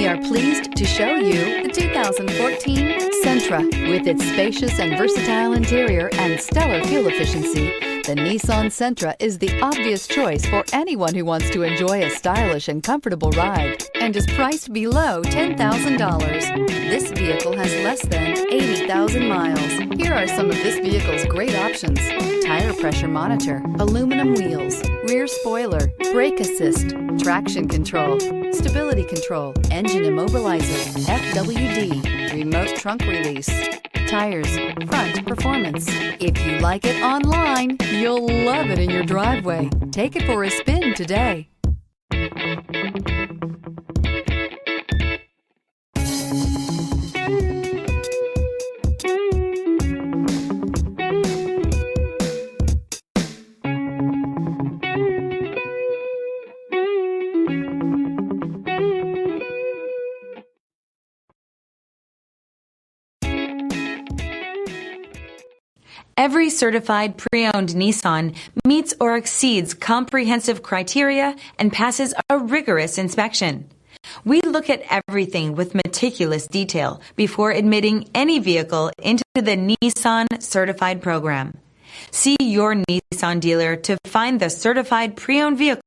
We are pleased to show you the 2014 Sentra. With its spacious and versatile interior and stellar fuel efficiency, the Nissan Sentra is the obvious choice for anyone who wants to enjoy a stylish and comfortable ride and is priced below $10,000. This vehicle has less than 80,000 miles. Here are some of this vehicle's great options: tire pressure monitor, aluminum wheels, rear spoiler, brake assist, traction control, stability control, engine immobilizer, FWD, remote trunk release, tires, front performance. If you like it online, you'll love it in your driveway. Take it for a spin today. Every certified pre-owned Nissan meets or exceeds comprehensive criteria and passes a rigorous inspection. We look at everything with meticulous detail before admitting any vehicle into the Nissan Certified program. See your Nissan dealer to find the certified pre-owned vehicle